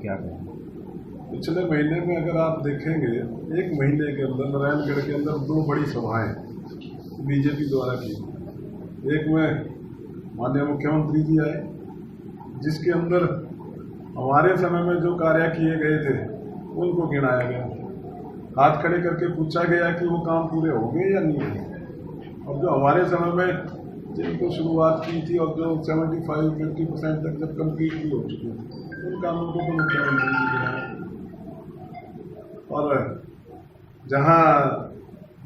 क्या कहें? पिछले महीने में अगर आप देखेंगे, एक महीने के अंदर नारायणगढ़ के अंदर 2 बड़ी सभाएं बीजेपी द्वारा की। एक में माननीय मुख्यमंत्री जी आए, जिसके अंदर हमारे समय में जो कार्य किए गए थे उनको गिनाया गया, हाथ खड़े करके पूछा गया कि वो काम पूरे हो गए या नहीं हुए। और जो हमारे समय में जिनको शुरुआत की थी और जो 75-80% तक जब कंप्लीट भी हो चुकी थी, उन कामों को तो मुख्यमंत्री जी गिनाया। और जहाँ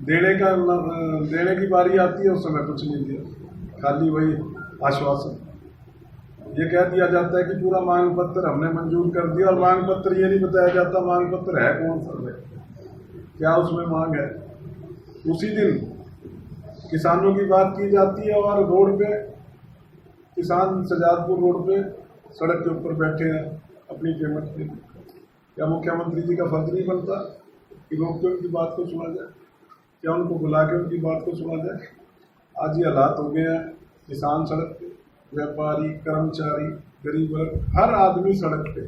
देने की बारी आती है उस समय कुछ नहीं दिया, खाली वही आश्वासन। ये कह दिया जाता है कि पूरा मांग पत्र हमने मंजूर कर दिया, और मांग पत्र ये नहीं बताया जाता मांग पत्र है कौन सा है, क्या उसमें मांग है। उसी दिन किसानों की बात की जाती है और रोड पे किसान सजादपुर रोड पे सड़क के ऊपर बैठे हैं अपनी पेमेंट के लिए। क्या मुख्यमंत्री जी का फर्ज नहीं बनता कि रोक के उनकी बात को सुना जाए? क्या उनको बुला के उनकी बात को सुना जाए? आज ये हालात हो गए हैं, किसान सड़क पे, व्यापारी, कर्मचारी, गरीब वर्ग, हर आदमी सड़क पे।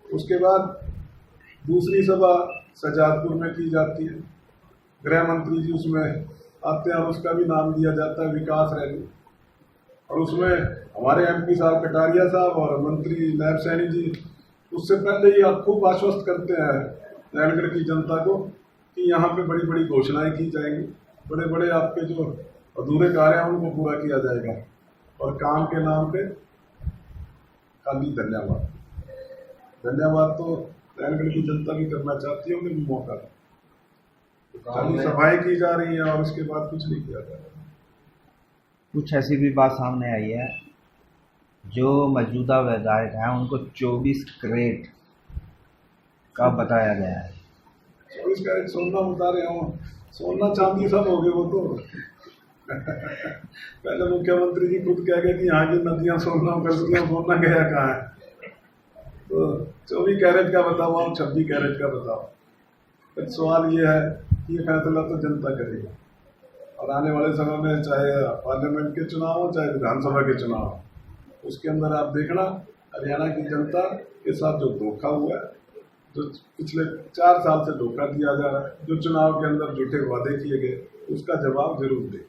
उसके बाद दूसरी सभा सजादपुर में की जाती है, गृह मंत्री जी उसमें आते हैं और उसका भी नाम दिया जाता है विकास रैली। और उसमें हमारे MP साहब कटारिया साहब और मंत्री नायब सैनी जी उससे पहले ही आप खूब आश्वस्त करते हैं नारायणगढ़ की जनता को कि यहाँ पे बड़ी बड़ी घोषणाएं की जाएंगी, बड़े बड़े आपके जो अधूरे कार्य हैं उनको पूरा किया जाएगा, और काम के नाम पे खाली धन्यवाद। धन्यवाद तो नारायणगढ़ की जनता भी करना चाहती है, उन्हें भी मौका है। खाली सभाएं की जा रही हैं और उसके बाद कुछ नहीं किया जा रहा। कुछ ऐसी भी बात सामने आई है, जो मौजूदा विधायक हैं उनको 24 कैरेट का बताया गया है। 24 कैरेट सोना बता रहे हो, सोना चांदी सब हो गए वो तो। पहले मुख्यमंत्री जी खुद कह गए कि यहाँ की नदियाँ सोना करती, सोना गया कहाँ है? तो 24 कैरेट का बताओ, आप 26 कैरेट का बताओ। फिर सवाल ये है कि ये फैसला तो जनता करेगी, और आने वाले समय में चाहे पार्लियामेंट के चुनाव हो चाहे विधानसभा के चुनाव हो, उसके अंदर आप देखना हरियाणा की जनता के साथ जो धोखा हुआ है, जो पिछले 4 साल से धोखा दिया जा रहा है, जो चुनाव के अंदर झूठे वादे किए गए, उसका जवाब जरूर दे।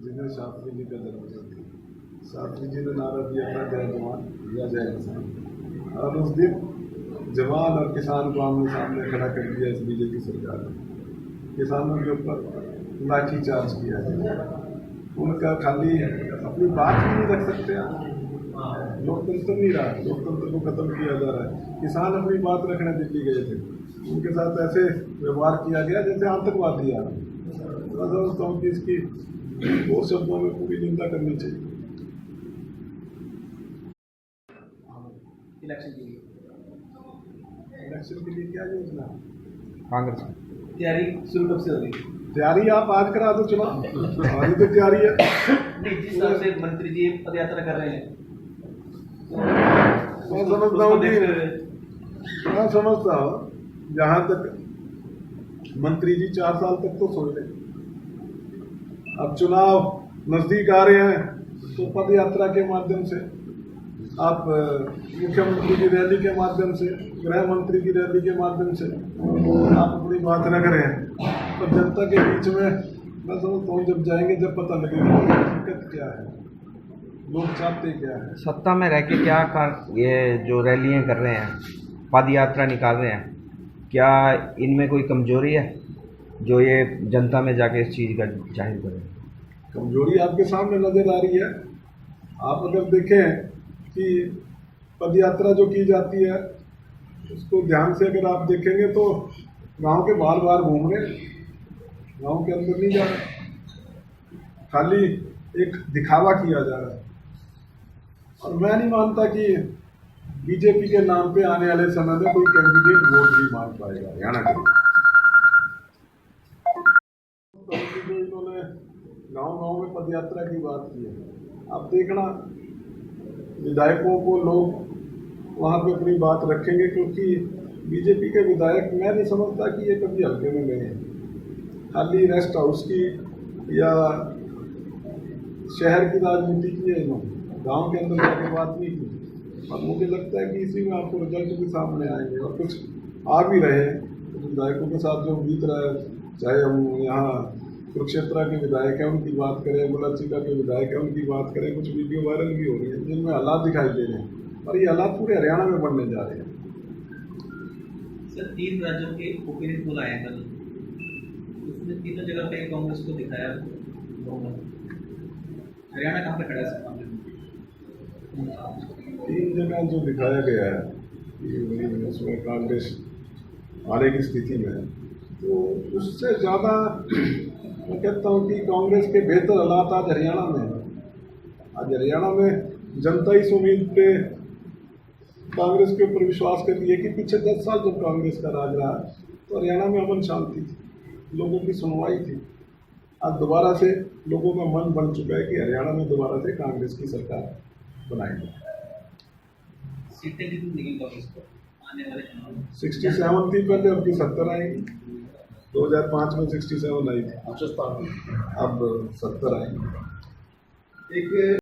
जिन्हें शास्त्री जी का जन्मदिन था, शास्त्री जी ने नारा दिया था जय जवान या जय किसान, और उस दिन जवान और किसान को आमने सामने खड़ा कर दिया इस बीजेपी सरकार ने। किसानों के ऊपर लाठी चार्ज किया है, उनका खाली अपनी बात भी नहीं रख सकते हैं। लोकतंत्र नहीं रहा, लोकतंत्र को खत्म किया जा रहा है। किसान अपनी बात रखने दिल्ली गए थे, उनके साथ ऐसे व्यवहार किया गया जैसे आतंकवादी आ रहे हैं। मैं समझता हूँ कि इसकी 2 शब्दों में पूरी निंदा करनी चाहिए। इलेक्शन के लिए क्या योजना? कांग्रेस तैयारी शुरू कब से हो रही? तैयारी आप आज करा दो चुनाव, हमारी तो तैयारी है। जिस हिसाब से मंत्री जी पद यात्रा कर रहे हैं, मैं समझता हूँ जहाँ तक मंत्री जी 4 साल तक तो सोच रहे, अब चुनाव नजदीक आ रहे हैं तो पद यात्रा के माध्यम से, आप मुख्यमंत्री की रैली के माध्यम से, गृह मंत्री की रैली के माध्यम से आप अपनी बात रख रहे हैं, तो जनता के बीच में मैं समझता हूँ जब जाएंगे जब पता लगेगा दिक्कत क्या है, लोग चाहते क्या है। सत्ता में रह के क्या ये जो रैलियां कर रहे हैं, पद यात्रा निकाल रहे हैं, क्या इनमें कोई कमजोरी है जो ये जनता में जाके इस चीज़ का जाहिर करें? कमजोरी आपके सामने नजर आ रही है। आप अगर देखें कि पद यात्रा जो की जाती है उसको ध्यान से अगर आप देखेंगे तो गांव के बार बार घूम रहे, गांव के अंदर नहीं जा रहे, खाली एक दिखावा किया जा रहा है। और मैं नहीं मानता कि बीजेपी के नाम पे आने वाले समय में कोई कैंडिडेट वोट भी मांग पाएगा हरियाणा के लिए। तो इन्होंने गांव-गांव में पदयात्रा की बात की है, आप देखना विधायकों को लोग वहां पे अपनी बात रखेंगे, क्योंकि बीजेपी के विधायक मैं नहीं समझता कि ये कभी हल्के में गए हैं। खाली रेस्ट हाउस की या शहर की राजनीति की है, इन्होंने गांव के अंदर जाके बात नहीं की। और मुझे लगता है कि इसी में आपको रिजल्ट भी सामने आएंगे और कुछ आ भी रहे हैं। तो विधायकों के साथ जो बीत रहा है, चाहे हम यहाँ कुरुक्षेत्र के विधायक हैं उनकी बात करें, मुलचिका के विधायक हैं उनकी बात करें, कुछ वीडियो वायरल भी हो रही है जिनमें हालात दिखाई दे रहे हैं और ये हालात पूरे हरियाणा में बनने जा रहे हैं। सर 3 राज्यों के ओपिनियन पोल आए हैं कल, उसमें तीनों जगह पे कांग्रेस को दिखाया बहुमत। हरियाणा कहाँ पे खड़ा है सर मामले में? 3 जगह जो दिखाया गया है कि उसमें कांग्रेस आने की स्थिति में है, तो उससे ज़्यादा मैं कहता हूँ कि कांग्रेस के बेहतर हालात आज हरियाणा में है। आज हरियाणा में जनता इस उम्मीद पे कांग्रेस के ऊपर विश्वास कर रही है कि पीछे 10 साल जब कांग्रेस का राज रहा तो हरियाणा में अमन शांति थी, लोगों की सुनवाई थी। आज दोबारा से लोगों का मन बन चुका है कि हरियाणा में दोबारा से कांग्रेस की सरकार बनाई जाए। सीटें कितनी देगी कांग्रेस को आने वाले चुनाव में? 67 थी पहले, अब की 70 आएंगी। 2005 में 67 आई थी, अब 70 आएंगी। एक